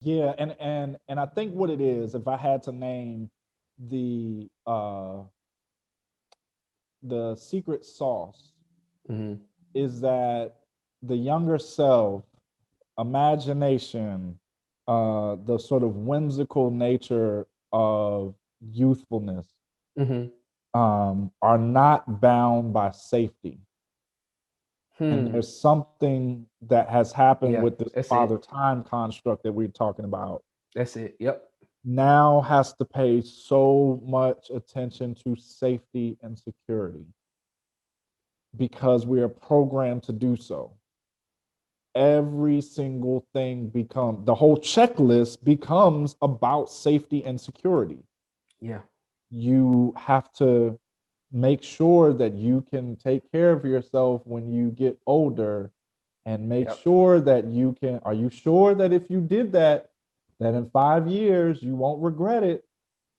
Yeah, and I think what it is, if I had to name the uh the secret sauce, Hmm. is that the younger self, imagination, the sort of whimsical nature of youthfulness, Hmm. are not bound by safety. And Hmm. there's something that has happened Yeah, with this that's father it. time construct that we're talking about, That's it. Yep. now has to pay so much attention to safety and security because we are programmed to do so. Every single thing become the whole checklist becomes about safety and security. Yeah. You have to make sure that you can take care of yourself when you get older, and make Yep. sure that you can, are you sure that if you did that, that in 5 years you won't regret it?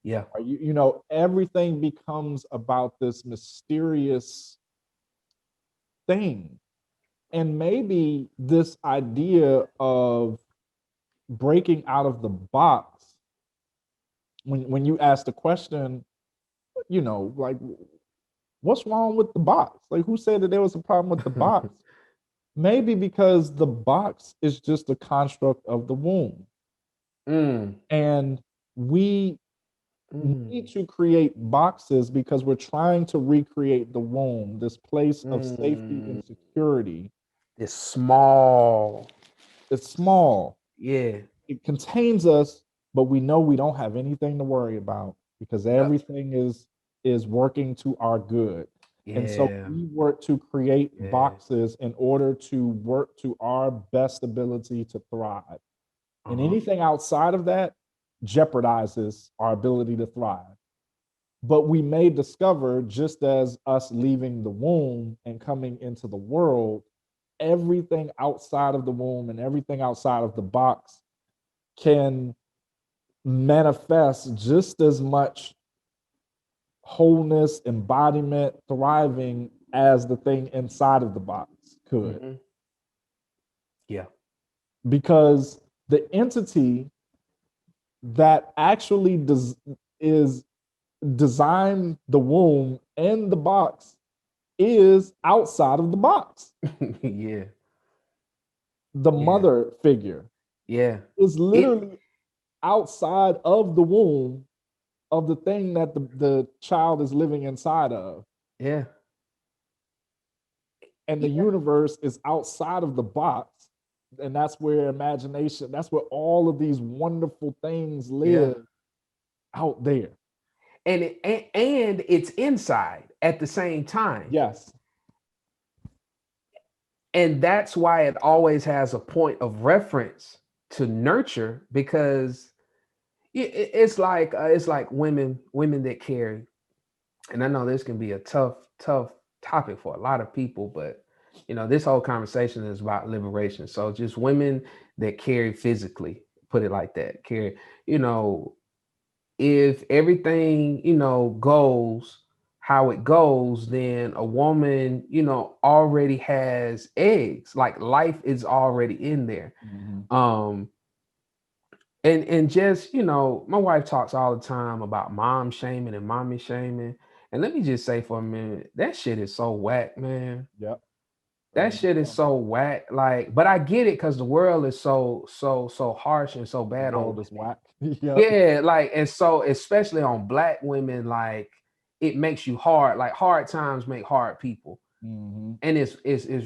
Yeah. Are you, you know, everything becomes about this mysterious thing. And maybe this idea of breaking out of the box, when you ask the question, you know, like, what's wrong with the box? Like, who said that there was a problem with the box? Maybe because the box is just a construct of the womb. Mm. And we need Mm. to create boxes because we're trying to recreate the womb, this place of safety and Mm. security. It's small. It's small, Yeah. it contains us, but we know we don't have anything to worry about because Yep. everything is working to our good. And so Yeah. we work to create Yeah. boxes in order to work to our best ability to thrive. And Uh-huh. anything outside of that jeopardizes our ability to thrive. But we may discover, just as us leaving the womb and coming into the world, everything outside of the womb and everything outside of the box can manifest just as much wholeness, embodiment, thriving as the thing inside of the box could. Hmm. Yeah. Because the entity that actually is designed the womb and the box is outside of the box. Yeah. The Yeah. mother figure Yeah. is It. literally outside of the womb of the thing that the child is living inside of. Yeah. And the Yeah. universe is outside of the box. And that's where imagination, that's where all of these wonderful things Yeah. live, out there. And it's inside at the same time. Yes. And that's why it always has a point of reference to nurture, because it's like women that carry. And I know this can be a tough topic for a lot of people, but this whole conversation is about liberation. So just women that carry physically, put it like that, carry, you know if everything goes how it goes, then a woman already has eggs, like life is already in there. Mhm. um and just, my wife talks all the time about mom shaming and mommy shaming. And let me just say for a minute, that shit is so whack, man. Yep. That Very much shit is so. so whack. Like, but I get it, because the world is so harsh and so The bad on. world is whack. Yep. Yeah, like, and so especially on black women, like, it makes you hard. Like, hard times make hard people. Hmm. And it's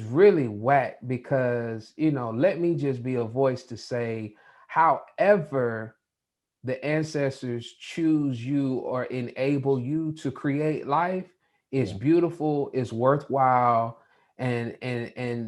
really whack, because, let me just be a voice to say, however the ancestors choose you or enable you to create life is Yeah. beautiful, is worthwhile, and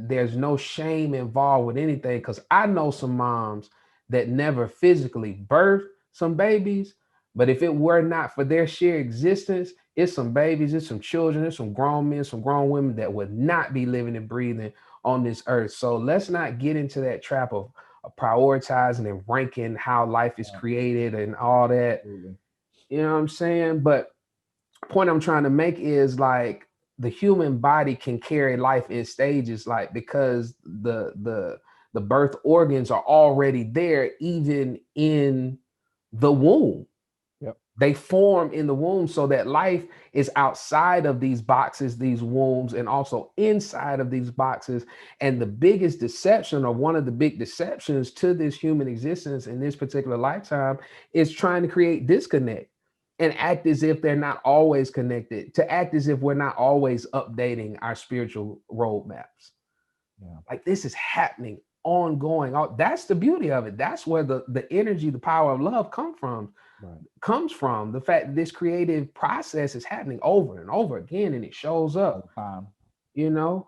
there's no shame involved with anything. Because I know some moms that never physically birthed some babies, but if it were not for their sheer existence, it's some babies, it's some children, it's some grown men, some grown women that would not be living and breathing on this earth. So let's not get into that trap of prioritizing and ranking how life is Yeah. created and all that. Absolutely. You know what I'm saying? But point I'm trying to make is, like, the human body can carry life in stages, like, because the the birth organs are already there, even in the womb. Yep. They form in the womb, so that life is outside of these boxes, these wombs, and also inside of these boxes. And the biggest deception, or one of the big deceptions to this human existence in this particular lifetime, is trying to create disconnect and act as if they're not always connected, to act as if we're not always updating our spiritual roadmaps. Yeah. Like, this is happening ongoing. That's the beauty of it. That's where the energy, the power of love Right. comes from. The fact that this creative process is happening over and over again, and it shows All up, the time. you know.